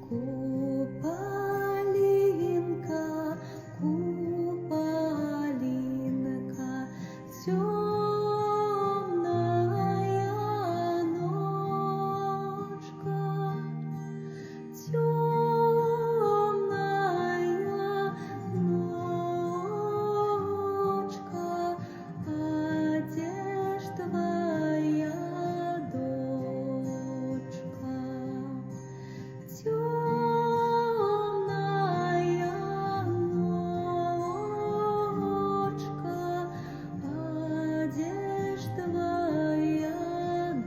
Куполинка, куполинка, темная ночка, темная ночка, а где ж твоя дочка? Темная ночка, а где ж твоя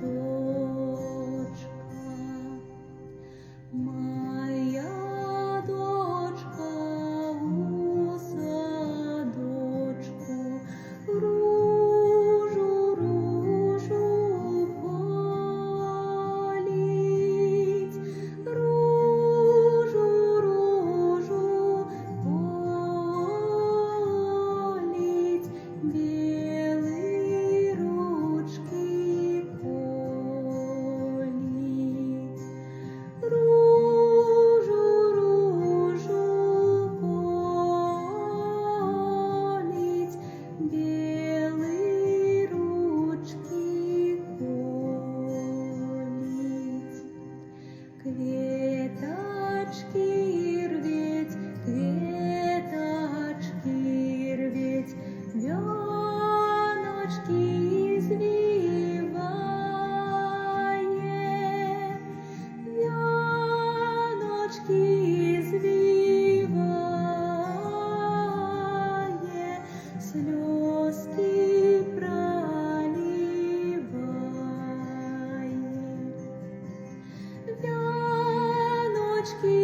дочка? Моя дочка у садочку ружу полить, ружу полить, белые ручки колить. Ружу полить, белые ручки колить. Кветочки рветь, кветочки рветь, веночки извивая, веночки извивая, слезки проливая. Вяночки